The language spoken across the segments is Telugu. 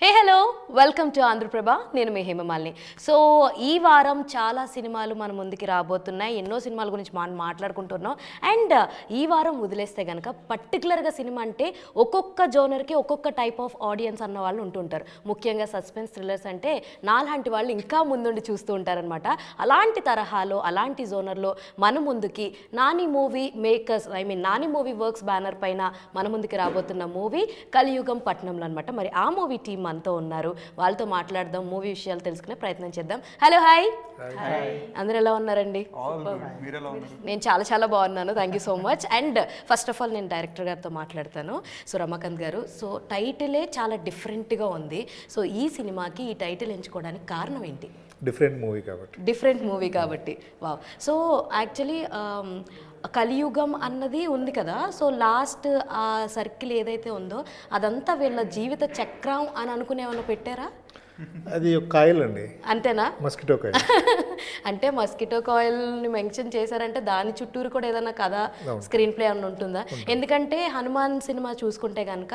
Hey hello welcome to Andhraprabha. నేను మీ హేమమాలిని. సో ఈ వారం చాలా సినిమాలు మన ముందుకి రాబోతున్నాయి. ఎన్నో సినిమాల గురించి మనం మాట్లాడుకుంటున్నాం. అండ్ ఈ వారం వదిలేస్తే కనుక పర్టికులర్గా సినిమా అంటే ఒక్కొక్క జోనర్కి ఒక్కొక్క టైప్ ఆఫ్ ఆడియన్స్ అన్న వాళ్ళు ఉంటుంటారు. ముఖ్యంగా సస్పెన్స్ థ్రిల్లర్స్ అంటే నాలాంటి వాళ్ళు ఇంకా ముందుండి చూస్తూ ఉంటారనమాట. అలాంటి తరహాలో అలాంటి జోనర్లో మన ముందుకి Nani movie makers Nani movie works banner పైన మన ముందుకి రాబోతున్న మూవీ కలియుగం పట్నంలో అనమాట. మరి ఆ మూవీ టీం మనతో ఉన్నారు. వాళ్ళతో మాట్లాడదాం, మూవీ విషయాలు తెలుసుకునే ప్రయత్నం చేద్దాం. Hello, hi. అందరూ ఎలా ఉన్నారండి? నేను చాలా చాలా బాగున్నాను. Thank you so much. And first of all నేను డైరెక్టర్ గారితో మాట్లాడతాను. సో రమాకాంత్ గారు, సో టైటిలే చాలా డిఫరెంట్గా ఉంది. సో ఈ సినిమాకి ఈ టైటిల్ ఎంచుకోవడానికి కారణం ఏంటి? డిఫరెంట్ మూవీ కాబట్టి. వావ్. సో యాక్చువల్లీ కలియుగం అన్నది ఉంది కదా, సో లాస్ట్ ఆ సర్కిల్ ఏదైతే ఉందో అదంతా వీళ్ళ జీవిత చక్రం అని అనుకునేమన్నా పెట్టారా? అది ఒక కాయిల్ అండి. అంతేనా? Mosquito coil. అంటే మస్కిటో కాయిల్ని మెన్షన్ చేశారంటే దాని చుట్టూరు కూడా ఏదైనా కథ స్క్రీన్ ప్లే అని ఉంటుందా? ఎందుకంటే హనుమాన్ సినిమా చూసుకుంటే కనుక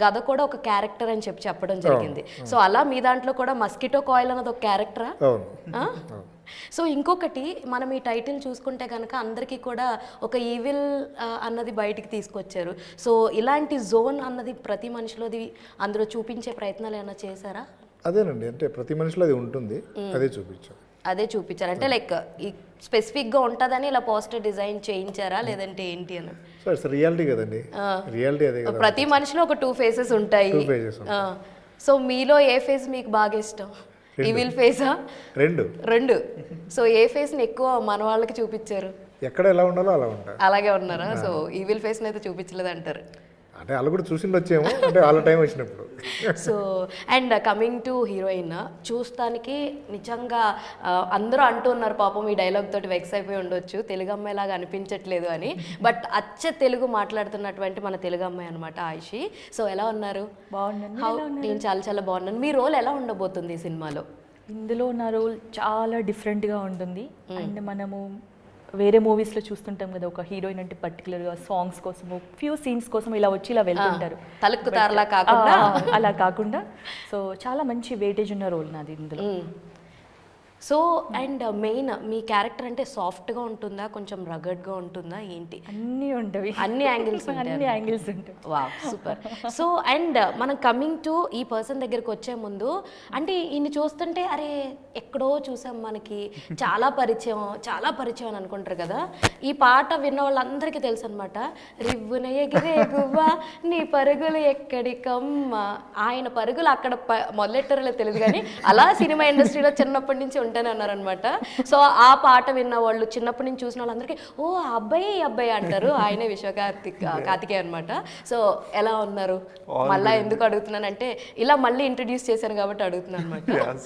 గద కూడా ఒక క్యారెక్టర్ అని చెప్పడం జరిగింది. సో అలా మీ దాంట్లో కూడా మస్కిటో కాయిల్ అన్నది ఒక క్యారెక్టరా? సో ఇంకొకటి, మనం ఈ టైటిల్ చూసుకుంటే కనుక అందరికీ కూడా ఒక ఈవిల్ అన్నది బయటికి తీసుకొచ్చారు. సో ఇలాంటి జోన్ అన్నది ప్రతి మనిషిలోది అందులో చూపించే ప్రయత్నాలు ఏమైనా చేశారా? అదేనండి, అంటే ప్రతి మనిషిలో అది ఉంటుంది, అదే చూపించారు. అంటే లైక్ ఈ స్పెసిఫిక్గా ఉంటుందని ఇలా పోస్టర్ డిజైన్ చేయించారా లేదంటే ఏంటి అని? రియాలిటీ కదండి, రియాలిటీ అదే కదా. ప్రతి మనిషిలో ఒక 2 ఫేసెస్ ఉంటాయి. సో మీలో ఏ ఫేస్ మీకు బాగా ఇష్టం? ఈవిల్ ఫేసా? రెండు. సో ఏ ఫేస్ని ఎక్కువ మన వాళ్ళకి చూపించారు? ఎక్కడ ఎలా ఉండాలో అలా ఉంటారు. అలాగే ఉన్నారా? సో ఈవిల్ ఫేస్ని అయితే చూపించలేదు అంటారు. అంటే వాళ్ళు కూడా చూసి వచ్చేమో, అంటే వాళ్ళ టైం వచ్చినప్పుడు. So and coming to heroine, చూస్తానికి నిజంగా అందరూ అంటున్నారు పాపం ఈ డైలాగ్ తోటి వెక్స్ అయిపోయి ఉండొచ్చు, తెలుగు అమ్మాయిలాగా అనిపించట్లేదు అని. బట్ అచ్చ తెలుగు మాట్లాడుతున్నటువంటి మన తెలుగు అమ్మాయి అనమాట ఆయిషి. సో ఎలా ఉన్నారు? బాగున్నాను. నేను చాలా చాలా బాగున్నాను. మీ రోల్ ఎలా ఉండబోతుంది ఈ సినిమాలో? ఇందులో నా రోల్ చాలా డిఫరెంట్గా ఉంటుంది. అండ్ మనము వేరే మూవీస్లో చూస్తుంటాం కదా, ఒక హీరోయిన్ అంటే పర్టికులర్గా సాంగ్స్ కోసం ఫ్యూ సీన్స్ కోసం ఇలా వచ్చి ఇలా వెళ్తుంటారు, అలా కాకుండా సో చాలా మంచి వెయిటేజ్ ఉన్న రోల్ నాది ఇందులో. So and main me character అంటే సాఫ్ట్గా ఉంటుందా, కొంచెం రగడ్గా ఉంటుందా, ఏంటి? అన్నీ ఉంటాయి, అన్ని యాంగిల్స్ ఉంటాయి. Wow, super. సో అండ్ మనం కమింగ్ టు ఈ పర్సన్ దగ్గరికి వచ్చే ముందు, అంటే ఈయన్ని చూస్తుంటే అరే ఎక్కడో చూసాం, మనకి చాలా పరిచయం అని అనుకుంటారు కదా. ఈ పాట విన్న వాళ్ళందరికీ తెలుసు అనమాట. రివ్వున ఎగిరే గువ్వ నీ పరుగులు ఎక్కడికమ్మ. ఆయన పరుగులు అక్కడ మొదలెట్టారో తెలియదు కానీ అలా సినిమా ఇండస్ట్రీలో చిన్నప్పటి నుంచి ఉంటానే అన్నారనమాట. సో ఆ పాట విన్న వాళ్ళు, చిన్నప్పటి నుంచి చూసిన వాళ్ళందరికీ ఓ అబ్బాయి అంటారు. ఆయనే కార్తికేయ అనమాట. సో ఎలా ఉన్నారు? మళ్ళీ ఎందుకు అడుగుతున్నానంటే ఇలా మళ్ళీ ఇంట్రడ్యూస్ చేశాను కాబట్టి అడుగుతున్నాను అనమాట.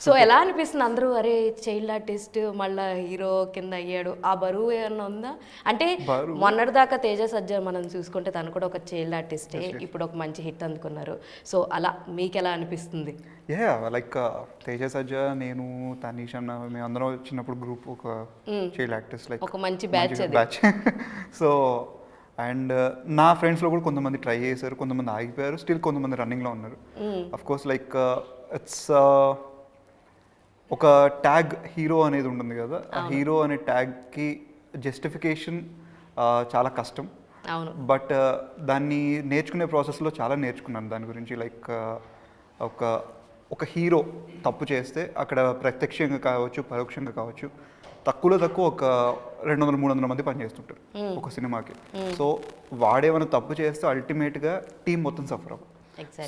సో ఎలా అనిపిస్తుంది? అందరూ అరే చైల్డ్ ఆర్టిస్ట్ మళ్ళీ హీరో కింద అయ్యాడు, ఆ బరువు ఏమన్నా ఉందా? అంటే మొన్నటిదాకా తేజ సజ్జా మనం చూసుకుంటే తను కూడా ఒక చైల్డ్ ఆర్టిస్టే, ఇప్పుడు ఒక మంచి హిట్ అందుకున్నారు. సో అలా మీకు ఎలా అనిపిస్తుంది? లైక్ తేజ సజ్జా, నేను, తనీష్ అన్న, మేము అందరం చిన్నప్పుడు గ్రూప్ ఒక చైల్డ్ ఆర్టిస్ట్, లైక్ ఒక మంచి బ్యాచ్. సో అండ్ నా ఫ్రెండ్స్లో కూడా కొంతమంది ట్రై చేశారు, కొంతమంది ఆగిపోయారు, స్టిల్ కొంతమంది రన్నింగ్లో ఉన్నారు. అఫ్ కోర్స్ లైక్ ఇట్స్ ఒక ట్యాగ్ హీరో అనేది ఉంటుంది కదా, ఆ హీరో అనే ట్యాగ్కి జస్టిఫికేషన్ చాలా కష్టం. బట్ దాన్ని నేర్చుకునే ప్రాసెస్లో చాలా నేర్చుకున్నాను దాని గురించి. లైక్ ఒక హీరో తప్పు చేస్తే అక్కడ ప్రత్యక్షంగా కావచ్చు పరోక్షంగా కావచ్చు తక్కువలో తక్కువ ఒక 200-300 మంది పనిచేస్తుంటారు ఒక సినిమాకి. సో వాడేమైనా తప్పు చేస్తే అల్టిమేట్గా టీం మొత్తం సఫర్ అవ్వదు.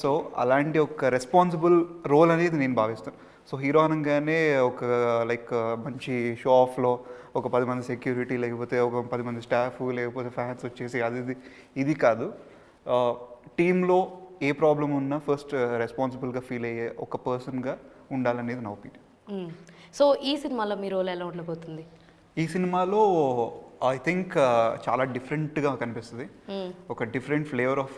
సో అలాంటి ఒక రెస్పాన్సిబుల్ రోల్ అనేది నేను భావిస్తాను. సో హీరో అనగానే ఒక లైక్ మంచి షో ఆఫ్లో ఒక 10 మంది సెక్యూరిటీ, లేకపోతే ఒక 10 మంది స్టాఫ్, లేకపోతే ఫ్యాన్స్ వచ్చేసి ఇది కాదు. టీంలో ఏ ప్రాబ్లం ఉన్నా ఫస్ట్ రెస్పాన్సిబుల్గా ఫీల్ అయ్యే ఒక పర్సన్గా ఉండాలనేది నా ఒపీనియన్. సో ఈ సినిమాలో మీ రోల్ ఎలా ఉండబోతుంది? ఈ సినిమాలో ఐ థింక్ చాలా డిఫరెంట్గా కనిపిస్తుంది, ఒక డిఫరెంట్ ఫ్లేవర్ ఆఫ్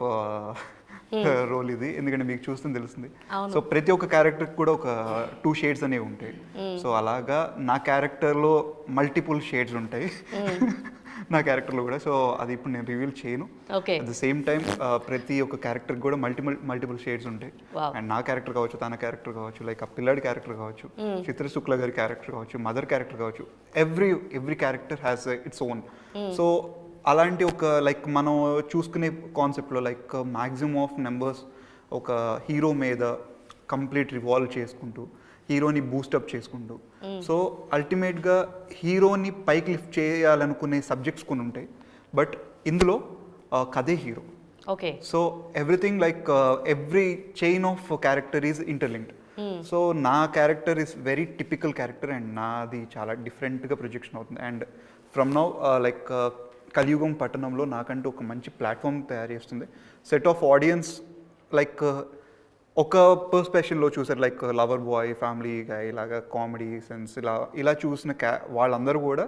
రోల్ ఇది. ఎందుకంటే మీకు చూస్తుంది తెలుస్తుంది. సో ప్రతి ఒక్క క్యారెక్టర్కి కూడా ఒక 2 షేడ్స్ అనేవి ఉంటాయి. సో అలాగా నా క్యారెక్టర్లో మల్టిపుల్ షేడ్స్ ఉంటాయి. నా క్యారెక్టర్లో కూడా. సో అది ఇప్పుడు నేను రివీల్ చేయను. Okay. At the same time ప్రతి ఒక్క క్యారెక్టర్కి కూడా మల్టిపుల్ షేడ్స్ ఉంటాయి. Wow. అండ్ నా క్యారెక్టర్ కావచ్చు, తన క్యారెక్టర్ కావచ్చు, లైక్ ఆ పిల్లాడి క్యారెక్టర్ కావచ్చు, చిత్ర శుక్ల గారి క్యారెక్టర్ కావచ్చు, మదర్ క్యారెక్టర్ కావచ్చు, every character has its own. So అలాంటి ఒక లైక్ మనం చూసుకునే కాన్సెప్ట్లో లైక్ మ్యాక్సిమం ఆఫ్ నెంబర్స్ ఒక హీరో మీద కంప్లీట్ రివాల్వ్ చేసుకుంటూ హీరోని బూస్టప్ చేసుకుంటూ, సో అల్టిమేట్గా హీరోని పైకి లిఫ్ట్ చేయాలనుకునే సబ్జెక్ట్స్ కొన్ని ఉంటాయి, బట్ ఇందులో కథే hero. Okay. So everything like every chain of character is interlinked. So నా character is very typical character and నాది చాలా డిఫరెంట్గా ప్రొజెక్షన్ అవుతుంది. అండ్ ఫ్రమ్ నౌ లైక్ కలియుగం పట్టణంలో నాకంటూ ఒక మంచి ప్లాట్ఫామ్ తయారు చేస్తుంది. సెట్ ఆఫ్ ఆడియన్స్ లైక్ ఒక పర్స్పెషన్లో చూసారు, like lover boy, family guy, ఇలాగా కామెడీ సెన్స్ ఇలా చూసిన వాళ్ళందరూ కూడా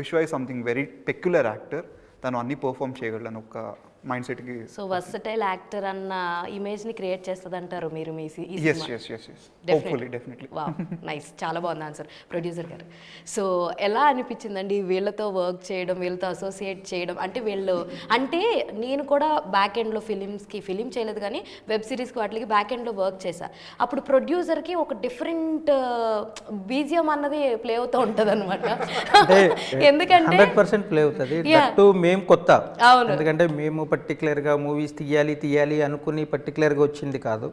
విశ్వ is something very peculiar actor, తను అన్ని పర్ఫామ్ చేయగలను ఒక మైండ్ సెట్కి. సో వర్సటైల్ యాక్టర్ అన్న ఇమేజ్ని క్రియేట్ చేస్తుంది అంటారు మీరు మీ డెఫినెట్లీ. వావ్, నైస్, చాలా బాగుంది ఆన్సర్ ప్రొడ్యూసర్ గారు. సో ఎలా అనిపించిందండి వీళ్ళతో వర్క్ చేయడం, వీళ్ళతో అసోసియేట్ చేయడం? అంటే వీళ్ళు అంటే నేను కూడా బ్యాక్ ఎండ్లో ఫిలిం చేయలేదు కానీ వెబ్ సిరీస్కి వాటికి బ్యాక్ ఎండ్లో వర్క్ చేశా. అప్పుడు ప్రొడ్యూసర్కి ఒక డిఫరెంట్ బీజియం అన్నది ప్లే అవుతూ ఉంటుంది అనమాట. ఎందుకంటే 100% ప్లే అవుతుంది. మేము కొత్త, ఎందుకంటే మేము పర్టికులర్గా మూవీస్ తీయాలి అనుకుని పర్టికులర్గా వచ్చింది కాదు.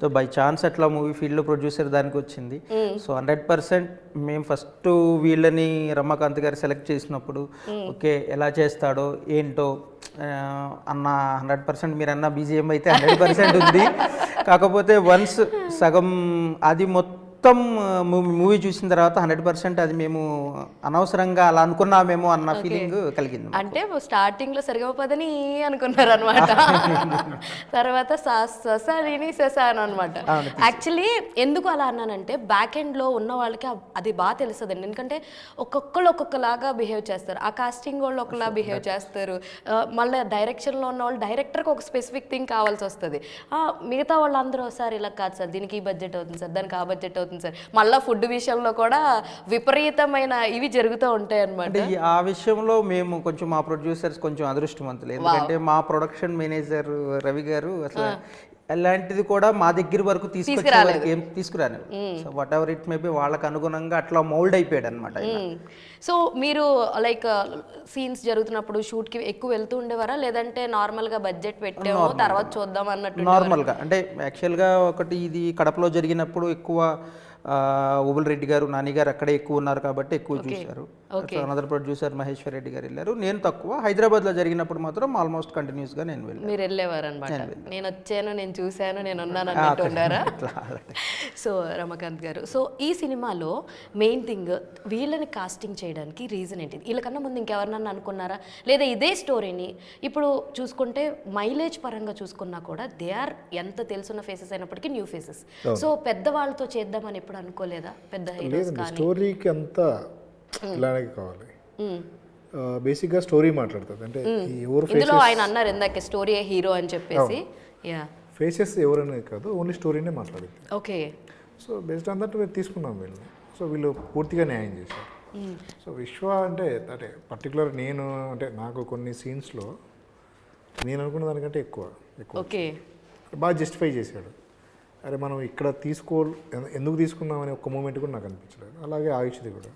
సో బై ఛాన్స్ అట్లా మూవీ ఫీల్డ్లో ప్రొడ్యూసర్ దానికి వచ్చింది. సో 100% మేము ఫస్ట్ వీళ్ళని రమాకాంత్ గారు సెలెక్ట్ చేసినప్పుడు ఓకే ఎలా చేస్తాడో ఏంటో అన్న 100% మీరు అన్న బీజిఎం అయితే 100% ఉంది. కాకపోతే వన్స్ సగం అది మొత్తం మూవీ చూసిన తర్వాత 100% అది మేము అనవసరంగా అలా అనుకున్నామేమో అన్న ఫీలింగ్ కలిగింది. అంటే స్టార్టింగ్లో సరిగమపదని అనుకున్నారు అనమాట, తర్వాత ససాను అనమాట. యాక్చువల్లీ ఎందుకు అలా అన్నానంటే బ్యాక్ ఎండ్లో ఉన్న వాళ్ళకి అది బాగా తెలుస్తుంది అండి. ఎందుకంటే ఒక్కొక్కరు ఒక్కొక్కలాగా బిహేవ్ చేస్తారు. ఆ కాస్టింగ్ వాళ్ళు ఒకలా బిహేవ్ చేస్తారు, మళ్ళీ డైరెక్షన్లో ఉన్న వాళ్ళు డైరెక్టర్కి ఒక స్పెసిఫిక్ థింగ్ కావాల్సి వస్తుంది. మిగతా వాళ్ళందరూ సార్ ఇలా కాదు సార్, దీనికి ఈ బడ్జెట్ అవుతుంది సార్, దానికి ఆ బడ్జెట్ అవుతుంది సార్. మళ్ళీ ఫుడ్ విషయంలో కూడా విపరీతమైన ఇవి జరుగుతూ ఉంటాయి అన్నమాట. అంటే ఆ విషయంలో మేము కొంచెం మా ప్రొడ్యూసర్స్ కొంచెం అదృష్టవంతులు, ఎందుకంటే మా ప్రొడక్షన్ మేనేజర్ రవి గారు అసలు అలాంటిది కూడా మా దగ్గర వరకు ఏం తీసుకురాలేదు. So what ever it maybe వాళ్ళకి అనుగుణంగా అట్లా మౌల్డ్ అయిపోయాడు అనమాట. సో మీరు లైక్ సీన్స్ జరుగుతున్నప్పుడు షూట్కి ఎక్కువ వెళ్తూ ఉండేవారా, లేదంటే నార్మల్గా బడ్జెట్ పెట్టాము తర్వాత చూద్దాం అన్నట్టు? నార్మల్గా అంటే యాక్చువల్గా ఒకటి ఇది కడపలో జరిగినప్పుడు ఎక్కువ ఉబుల్ రెడ్డి గారు, నాని గారు అక్కడే ఎక్కువ ఉన్నారు కాబట్టి ఎక్కువ చూశారు. అనదర్ ప్రొడ్యూసర్ మహేశ్వర్ రెడ్డి గారు వెళ్ళారు, నేను తక్కువ. హైదరాబాద్లో జరిగినప్పుడు మాత్రం ఆల్మోస్ట్ కంటిన్యూస్గా నేను వెళ్ళాను. మీరు వెళ్ళేవారు అనమాట. నేను వచ్చాను, నేను చూశాను, నేను ఉన్నాను అన్నట్టు ఉండారా? సో రమాకాంత్ గారు, సో ఈ సినిమాలో మెయిన్ థింగ్ వీళ్ళని కాస్టింగ్ చేయడానికి రీజన్ ఏంటి? వీళ్ళకన్నా ముందు ఇంకెవరినన్నా అనుకున్నారా, లేదా ఇదే స్టోరీని ఇప్పుడు చూసుకుంటే మైలేజ్ పరంగా చూసుకున్నా కూడా దే ఆర్ ఎంత తెలుసున్న ఫేసెస్ అయినప్పటికీ న్యూ ఫేసెస్. సో పెద్దవాళ్ళతో చేద్దామని ఎప్పుడు అనుకోలేదా? పెద్ద హీరోస్ కానీ స్టోరీకి అంతా ఇలానే కావాలి. బేసిక్గా స్టోరీ మాట్లాడుతుంది. అంటే ఎవరు ఇందులో ఆయన అన్నారు ఇందాక స్టోరీ హీరో అని చెప్పేసి, ఫేసెస్ ఎవరనేది కాదు, ఓన్లీ స్టోరీనే మాట్లాడింది. Okay. So based on that మేము తీసుకున్నాం వీళ్ళని. సో వీళ్ళు పూర్తిగా న్యాయం చేశారు. సో విశ్వ అంటే పర్టికులర్ నేను అంటే నాకు కొన్ని సీన్స్లో నేను అనుకున్న దానికంటే ఎక్కువ ఓకే బాగా జస్టిఫై చేశాడు. అరే మనం ఇక్కడ ఎందుకు తీసుకున్నామని ఒక్క మూమెంట్ కూడా నాకు అనిపించలేదు. అలాగే ఆయుష్ది కూడా,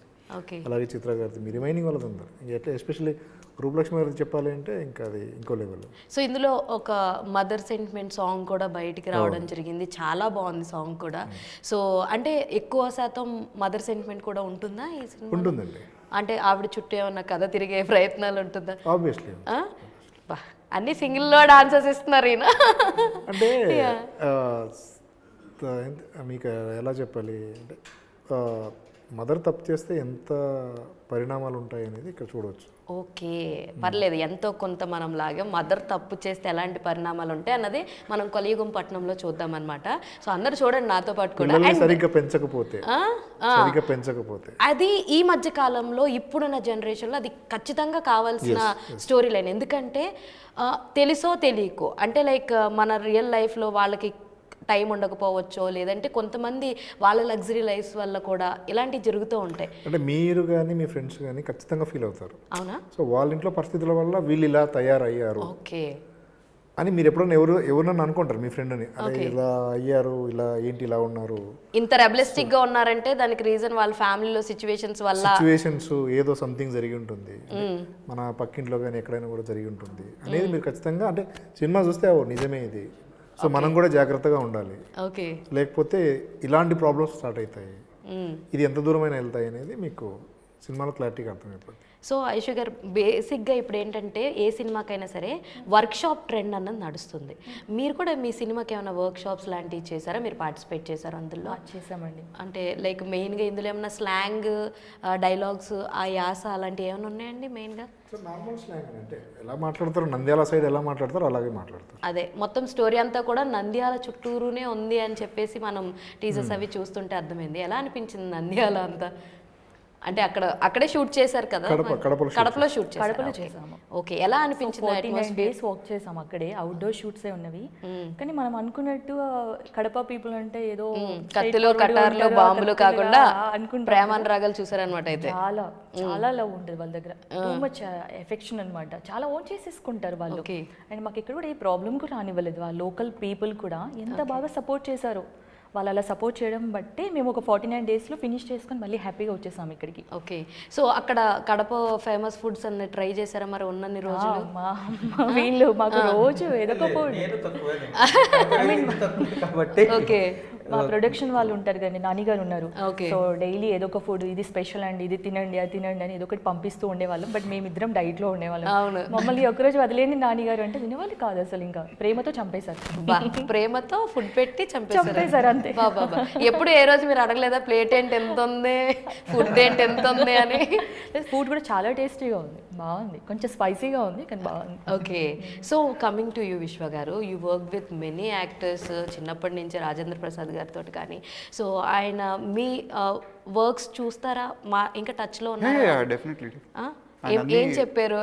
అలాగే చిత్ర గారిది, మీ రిమైనింగ్ వాళ్ళది ఉన్నారు. ఎట్లా ఎస్పెషల్లీ రూపలక్ష్మి గారికి చెప్పాలి అంటే ఇంకా అది ఇంకో లెవెల్. సో ఇందులో ఒక మదర్ సెంటిమెంట్ సాంగ్ కూడా బయటికి రావడం జరిగింది, చాలా బాగుంది సాంగ్ కూడా. సో అంటే ఎక్కువ శాతం మదర్ సెంటిమెంట్ కూడా ఉంటుందా ఈ సినిమా? ఉంటుందండి. అంటే ఆవిడ చుట్టూ ఏమన్నా కథ తిరిగే ప్రయత్నాలు ఉంటుందా? ఆబ్వియస్లీ. అన్ని సింగిల్లో డాన్సెస్ ఇస్తున్నారు ఈయన. అంటే మీకు ఎలా చెప్పాలి అంటే మదర్ తప్పు చేస్తే ఎంత పరిణామాలు ఉంటాయి అనేది ఇక్కడ చూడవచ్చు. ఓకే, పర్లేదు, ఎంతో కొంత మనం లాగా మదర్ తప్పు చేస్తే ఎలాంటి పరిణామాలు ఉంటాయి అన్నది మనం కలియుగం పట్టణంలో చూద్దాం అనమాట. సో అందరు చూడండి నాతో పాటు కూడా. సరిగ్గా పెంచకపోతే అది ఈ మధ్య కాలంలో ఇప్పుడున్న జనరేషన్లో అది ఖచ్చితంగా కావాల్సిన స్టోరీ లైన్. ఎందుకంటే తెలుసో తెలియకో అంటే లైక్ మన రియల్ లైఫ్లో వాళ్ళకి టైం ఉండకపోవచ్చో, లేదంటే కొంతమంది వాళ్ళ లగ్జరీ లైఫ్ వల్ల కూడా ఇలాంటివి జరుగుతూ ఉంటాయి. అంటే మీరు కానీ మీ ఫ్రెండ్స్ కానీ ఖచ్చితంగా ఫీల్ అవుతారు. అవునా? సో వాళ్ళ ఇంట్లో పరిస్థితుల వల్ల వీళ్ళు ఇలా తయారయ్యారు ఓకే. అని మీరు ఎప్పుడైనా ఎవరినన్నా అనుకుంటారు మీ ఫ్రెండ్ని, అదే ఇలా అయ్యారు, ఇలా ఏంటి ఇలా ఉన్నారు, ఇంత రెబలిస్టిక్ గా ఉన్నారంటే దానికి రీజన్ వాళ్ళ ఫ్యామిలీలో సిచ్యువేషన్స్ వల్ల, సిచ్యువేషన్స్ ఏదో సంథింగ్ జరిగి ఉంటుంది, మన పక్కింట్లో కానీ ఎక్కడైనా కూడా జరిగి ఉంటుంది అనేది మీరు ఖచ్చితంగా, అంటే సినిమా చూస్తే నిజమే ఇది, సో మనం కూడా జాగ్రత్తగా ఉండాలి, ఓకే, లేకపోతే ఇలాంటి ప్రాబ్లమ్స్ స్టార్ట్ అవుతాయి, ఇది ఎంత దూరమైనా వెళ్తాయి అనేది మీకు సినిమాలో క్లారిటీగా అర్థమైపోతుంది. సో ఐషు గారు, బేసిక్గా ఇప్పుడు ఏంటంటే ఏ సినిమాకైనా సరే వర్క్ షాప్ ట్రెండ్ అన్నది నడుస్తుంది. మీరు కూడా మీ సినిమాకి ఏమైనా వర్క్ షాప్స్ లాంటివి చేశారా? మీరు పార్టిసిపేట్ చేశారు అందులో? చేసామండి. అంటే లైక్ మెయిన్గా ఇందులో ఏమైనా స్లాంగ్, డైలాగ్స్, ఆ యాస అలాంటివి ఏమైనా ఉన్నాయండి మెయిన్గా? నార్మల్ స్లాంగ్ అంటే ఎలా మాట్లాడతారు, నంద్యాల సైడ్ ఎలా మాట్లాడతారో అలాగే మాట్లాడతారు. అదే మొత్తం స్టోరీ అంతా కూడా నంద్యాల చుట్టూరునే ఉంది అని చెప్పేసి మనం టీజర్స్ అవి చూస్తుంటే అర్థమైంది. ఎలా అనిపించింది నంద్యాల అంతా? అంటే అక్కడే షూట్ చేశారు కదా? కడపలో షూట్ చేసాము. ఓకే, ఎలా అనిపించింది? 49 days వర్క్ చేసాం అక్కడే. అవుట్డోర్ షూట్సే ఉన్నవి. కానీ మనం అనుకున్నట్టు కడప పీపుల్ అంటే ఏదో కత్తులు, కటార్లు, బాంబులు కాకుండా ప్రేమానురాగాలు చూసారనమాట. అయితే చాలా చాలా లవ్ ఉంటుంది వాళ్ళ దగ్గర, టూ మచ్ ఎఫెక్షన్ అనమాట. చాలా ఓన్ చేసేసుకుంటారు వాళ్ళు. అండ్ మాకు ఇక్కడ కూడా ఏ ప్రాబ్లం కూడా రానివ్వలేదు. వాళ్ళ లోకల్ పీపుల్ కూడా ఎంత బాగా సపోర్ట్ చేశారు. వాళ్ళు అలా సపోర్ట్ చేయడం బట్టి మేము ఒక 49 daysలో ఫినిష్ చేసుకొని మళ్ళీ హ్యాపీగా వచ్చేసాం ఇక్కడికి. ఓకే, సో అక్కడ కడప ఫేమస్ ఫుడ్స్ అన్ని ట్రై చేశారా మరి ఉన్నన్ని రోజులు? వీళ్ళు మాకు రోజు ఏదో ఒక ఫుడ్. ఓకే, మా ప్రొడక్షన్ వాళ్ళు ఉంటారు కానీ నాని గారు ఉన్నారు. సో డైలీ ఏదో ఒక ఫుడ్, ఇది స్పెషల్ అండి, ఇది తినండి, అది తినండి అని ఏదో ఒకటి పంపిస్తూ ఉండేవాళ్ళం. బట్ మేమిద్దరం డైట్లో ఉండేవాళ్ళం. మమ్మల్ని ఒక్కరోజు వదిలేని నాని గారు అంటే వినేవాళ్ళు కాదు అసలు. ఇంకా ప్రేమతో చంపేశారు. ప్రేమతో ఫుడ్ పెట్టి చంపేశారు అంతే. బాబా, ఎప్పుడు ఏ రోజు మీరు అడగలేదా ప్లేట్ ఏంటి ఎంత ఉంది, ఫుడ్ ఏంటి ఎంత ఉంది అని? ఫుడ్ కూడా చాలా టేస్టీగా ఉంది, బాగుంది, కొంచెం స్పైసీగా ఉంది కానీ బాగుంది. Okay, so coming to you విశ్వ గారు, you work with many actors చిన్నప్పటి నుంచి, రాజేంద్ర ప్రసాద్ గారితో కానీ. సో ఆయన మీ వర్క్స్ చూస్తారా? ఇంకా టచ్లో ఉన్నారా? డెఫినెట్లీ. ఏం చెప్పారు?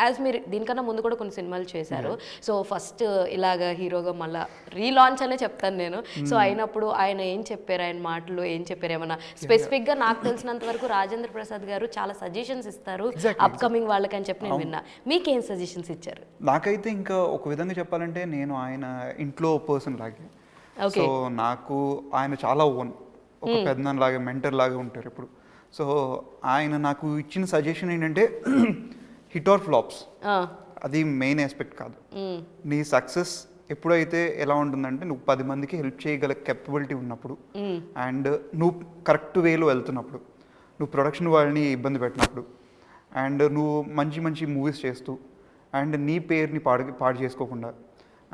యాజ్ మీరు దీనికన్నా ముందు కూడా కొన్ని సినిమాలు చేశారు. సో ఫస్ట్ ఇలాగ హీరోగా మళ్ళీ రీలాంచ్ అనే చెప్తాను నేను. సో అయినప్పుడు ఆయన ఏం చెప్పారు, ఆయన మాటలు ఏం చెప్పారు? ఏమన్నా స్పెసిఫిక్గా నాకు తెలిసినంత వరకు రాజేంద్ర ప్రసాద్ గారు చాలా సజెషన్స్ ఇస్తారు అప్కమింగ్ వాళ్ళకి అని చెప్పి నేను విన్నా. మీకేం సజెషన్స్ ఇచ్చారు? నాకైతే ఇంకా ఒక విధంగా చెప్పాలంటే నేను ఆయన ఇంట్లో పర్సన్ లాగే. సో నాకు ఆయన చాలా ఓన్, ఒక పెద్దనాన్న లాగా, మెంటర్ లాగా ఉంటారు ఇప్పుడు. సో ఆయన నాకు ఇచ్చిన సజెషన్ ఏంటంటే హిట్ ఆర్ ఫ్లాప్స్, అది మెయిన్ ఆస్పెక్ట్ కాదు. నీ సక్సెస్ ఎప్పుడైతే ఎలా ఉంటుందంటే నువ్వు 10 మందికి హెల్ప్ చేయగల కెపబిలిటీ ఉన్నప్పుడు, అండ్ నువ్వు కరెక్ట్ వేలో వెళ్తున్నప్పుడు, నువ్వు ప్రొడక్షన్ వాళ్ళని ఇబ్బంది పెట్టినప్పుడు, అండ్ నువ్వు మంచి మంచి మూవీస్ చేస్తూ, అండ్ నీ పేరుని పాడు చేసుకోకుండా,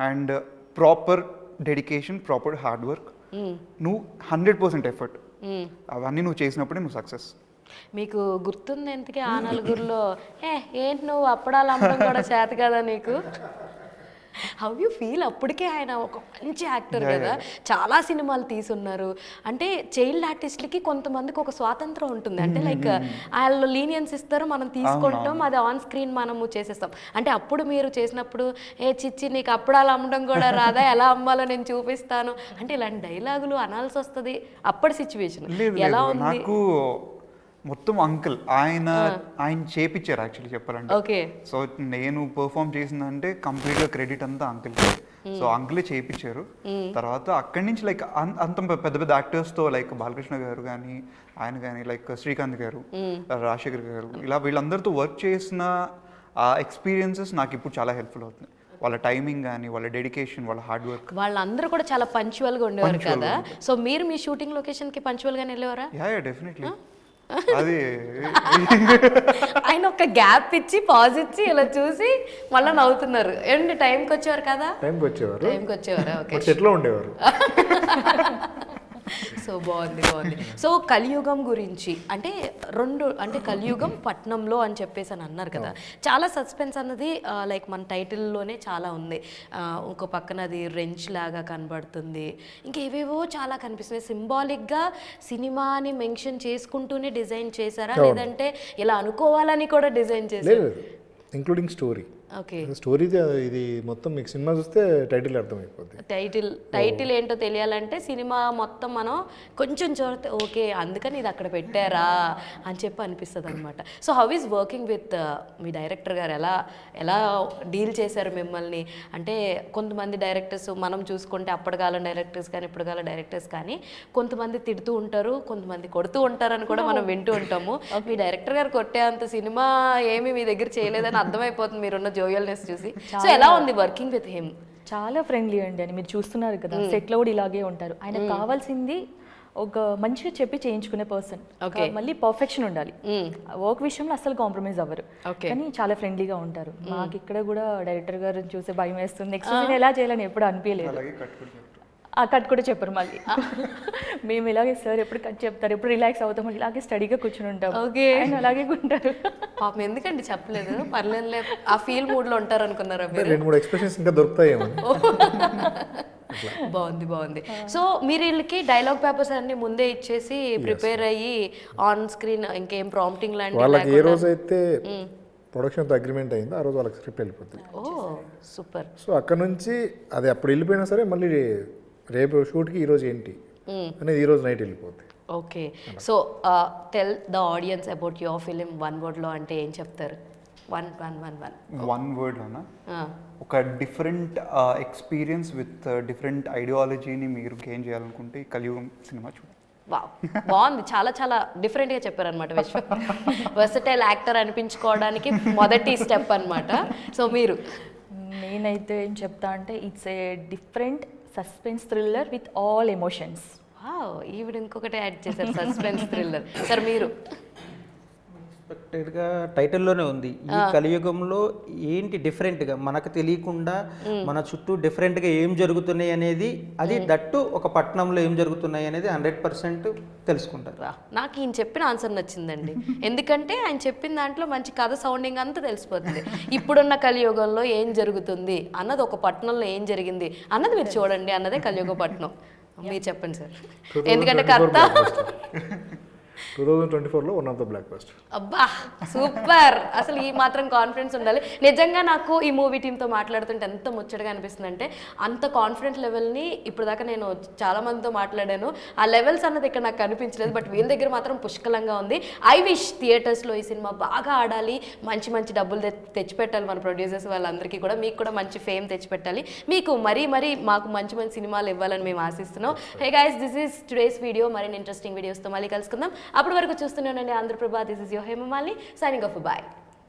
and proper dedication, proper hard work, నువ్వు 100% ఎఫర్ట్, అవన్నీ నువ్వు చేసినప్పుడే నువ్వు సక్సెస్. మీకు గుర్తుంది ఎంతకీ ఆ నలుగురిలో ఏంటి నువ్వు అప్పడాలు అమ్మడం కూడా చేత కదా నీకు? How you feel? అప్పటికే ఆయన ఒక మంచి యాక్టర్ కదా, చాలా సినిమాలు తీసున్నారు. అంటే చైల్డ్ ఆర్టిస్ట్లకి కొంతమందికి ఒక స్వాతంత్రం ఉంటుంది. అంటే లైక్ వాళ్ళు లీనియన్స్ ఇస్తారు, మనం తీసుకుంటాం, అది ఆన్ స్క్రీన్ మనము చేసేస్తాం. అంటే అప్పుడు మీరు చేసినప్పుడు చిచ్చి నీకు అప్పడాలు అమ్మడం కూడా రాదా, ఎలా అమ్మాలో నేను చూపిస్తాను అంటే ఇలాంటి డైలాగులు అనాల్సి వస్తుంది. అప్పటి సిచ్యువేషన్ ఎలా ఉంది? నాకు మొత్తం అంకుల్ ఆయన చేపించారు యాక్చువల్లీ చెప్పాలంటే. ఓకే, సో నేను పర్ఫామ్ చేసిందంటే కంప్లీట్గా క్రెడిట్ అంతా అంకుల్కి. సో అంకులే చేయించారు. తర్వాత అక్కడి నుంచి లైక్ అంత పెద్ద పెద్ద యాక్టర్స్తో లైక్ బాలకృష్ణ గారు కానీ, ఆయన కానీ, లైక్ శ్రీకాంత్ గారు, రాజశేఖర్ గారు, ఇలా వీళ్ళందరితో వర్క్ చేసిన ఆ ఎక్స్పీరియన్సెస్ నాకు ఇప్పుడు చాలా హెల్ప్ఫుల్ అవుతుంది. వాళ్ళ టైమింగ్ కానీ, వాళ్ళ డెడికేషన్, వాళ్ళ హార్డ్ వర్క్. వాళ్ళందరూ కూడా చాలా పంచువల్గా ఉండేవారు కదా. సో మీరు మీ షూటింగ్ లొకేషన్కి పంచువల్గానే వెళ్ళేవారా? Yeah definitely. అది ఆయన ఒక గ్యాప్ ఇచ్చి పాజ్ ఇచ్చి ఇలా చూసి మళ్ళీ నవ్వుతున్నారు. ఏంటి టైంకి వచ్చేవారు కదా? టైంకి వచ్చేవారు. ఓకే, సెట్లో ఉండేవారు. సో బాగుంది. సో కలియుగం గురించి అంటే అంటే కలియుగం పట్నంలో అని చెప్పేసి అని అన్నారు కదా, చాలా సస్పెన్స్ అన్నది లైక్ మన టైటిల్లోనే చాలా ఉంది. ఇంకో పక్కన అది రెంచ్ లాగా కనబడుతుంది, ఇంకేవేవో చాలా కనిపిస్తుంది. సింబాలిక్గా సినిమాని మెన్షన్ చేసుకుంటూనే డిజైన్ చేశారా, లేదంటే ఇలా అనుకోవాలని కూడా డిజైన్ చేశారు? Including story. ఓకే. స్టోరీ ఇది మొత్తం మీకు సినిమా చూస్తే టైటిల్ అర్థమైపోద్ది. టైటిల్ ఏంటో తెలియాలంటే సినిమా మొత్తం మనం కొంచెం చూస్తే ఓకే అందుకని ఇది అక్కడ పెట్టారా అని చెప్పి అనిపిస్తుంది అనమాట. So how is working with me director గారు, ఎలా డీల్ చేశారు మిమ్మల్ని? అంటే కొంతమంది డైరెక్టర్స్ మనం చూసుకుంటే అప్పటికాలం డైరెక్టర్స్ కానీ ఇప్పటికాలం డైరెక్టర్స్ కానీ కొంతమంది తిడుతూ ఉంటారు, కొంతమంది కొడుతూ ఉంటారని కూడా మనం వింటూ ఉంటాము. మీ డైరెక్టర్ గారు కొట్టే అంత సినిమా ఏమి మీ దగ్గర చేయలేదని అర్థమైపోతుంది మీరున్న జోయల్నెస్ చూసి. సో ఎలా ఉంది వర్కింగ్ విత్ హిమ్? చాలా ఫ్రెండ్లీ అండి. అని మీరు చూస్తున్నారు కదా, సెట్లో కూడా ఇలాగే ఉంటారు. ఆయనకు కావాల్సింది ఒక మంచిగా చెప్పి చేయించుకునే పర్సన్. మళ్ళీ పర్ఫెక్షన్ ఉండాలి. వర్క్ విషయంలో అసలు కాంప్రమైజ్ అవ్వరు, కానీ చాలా ఫ్రెండ్లీగా ఉంటారు. మాకు ఇక్కడ కూడా డైరెక్టర్ గారు చూసే భయం వేస్తుంది, నెక్స్ట్ సీన్ ఎలా చేయాలని ఎప్పుడు అనిపించలేదు. ఆ కట్ కూడా చెప్పరు మళ్ళీ. మేము ఇలాగే సార్ ఎప్పుడు కట్ చెప్తారు, ఎప్పుడు రిలాక్స్ అవుతాం, ఇలాగే స్టడీగా కూర్చొని ఉంటాం. ఓకే, ఆయన అలాగే ఉంటారు. పాపం ఎందుకండి చెప్పలేదు, పర్లేదు ఆ ఫీల్ మూడ్ లో ఉంటారు అనుకున్నారా? 2-3 ఎక్స్ప్రెషన్స్ ఇంకా దొరుకుతాయేమో. బాగుంది. సో మీరు వీళ్ళకి డైలాగ్ పేపర్స్ అన్ని ముందే ఇచ్చేసి ప్రిపేర్ అయ్యి ఆన్ స్క్రీన్ ఇంకేం ప్రాంప్టింగ్ లాంటి వాళ్ళకి ఏ రోజు అయితే ప్రొడక్షన్తో అగ్రిమెంట్ అయిందో ఆ రోజు వాళ్ళకి స్క్రిప్ట్ వెళ్ళిపోతుంది. ఓ సూపర్. సో అక్కడ నుంచి అది అప్పుడు వెళ్ళిపోయినా సరే మళ్ళీ రేపు షూట్కి ఈరోజు ఏంటి అనేది ఈరోజు నైట్ వెళ్ళిపోతుంది. Okay. So tell the audience about your film one వర్డ్లో అంటే ఏం చెప్తారు? వన్ వర్డ్లోనా? ఒక డిఫరెంట్ ఎక్స్పీరియన్స్ విత్ డిఫరెంట్ ఐడియాలజీని మీరు గెయిన్ చేయాలనుకుంటే ఈ కలియుగం సినిమా చూడండి. బాగుంది, చాలా డిఫరెంట్గా చెప్పారనమాట. విశ్వ వర్సటైల్ యాక్టర్ అనిపించుకోవడానికి మొదటి స్టెప్ అనమాట. సో మీరు? నేనైతే ఏం చెప్తా అంటే it's a different suspense thriller with all emotions. ఈవిడ ఇంకొకటి యాడ్ చేశారు, సస్పెన్స్ థ్రిల్లర్. సార్ మీరు? ఎక్స్పెక్టెడ్గా టైటిల్లోనే ఉంది. ఈ కలియుగంలో ఏంటి డిఫరెంట్గా మనకు తెలియకుండా మన చుట్టూ డిఫరెంట్గా ఏం జరుగుతున్నాయి అనేది, అది దట్టు ఒక పట్టణంలో ఏం జరుగుతున్నాయి అనేది 100% తెలుసుకుంటారు. నాకు ఈయన చెప్పిన ఆన్సర్ నచ్చిందండి. ఎందుకంటే ఆయన చెప్పిన దాంట్లో మంచి కథ సౌండింగ్ అంతా తెలిసిపోతుంది. ఇప్పుడున్న కలియుగంలో ఏం జరుగుతుంది అన్నది, ఒక పట్టణంలో ఏం జరిగింది అన్నది మీరు చూడండి అన్నదే కలియుగ పట్టణం. మీరు చెప్పండి సార్, ఎందుకంటే కర్త 2024లో one of the blockbuster. అబ్బా సూపర్. అసలు ఈ మాత్రం కాన్ఫిడెన్స్ ఉండాలి. నిజంగా నాకు ఈ మూవీ టీంతో మాట్లాడుతుంటే ఎంత ముచ్చటగా అనిపిస్తుంది అంటే, అంత కాన్ఫిడెంట్ లెవెల్ని ఇప్పుడు దాకా నేను చాలా మందితో మాట్లాడాను, ఆ లెవెల్స్ అన్నది ఇక్కడ నాకు కనిపించలేదు. బట్ వీళ్ళ దగ్గర మాత్రం పుష్కలంగా ఉంది. ఐ విష్ థియేటర్స్లో ఈ సినిమా బాగా ఆడాలి, మంచి డబ్బులు తెచ్చిపెట్టాలి మన ప్రొడ్యూసర్స్ వాళ్ళందరికీ కూడా, మీకు కూడా మంచి ఫేమ్ తెచ్చిపెట్టాలి, మీకు మరీ మాకు మంచి సినిమాలు ఇవ్వాలని మేము ఆశిస్తున్నాం. Hey guys, this is today's video. మరిన్ని ఇంట్రెస్టింగ్ వీడియోస్తో మళ్ళీ కలుసుకుందాం. అప్పటి వరకు చూస్తూనే ఉండండి Andhraprabha. This is your Hemamalini signing off. Bye.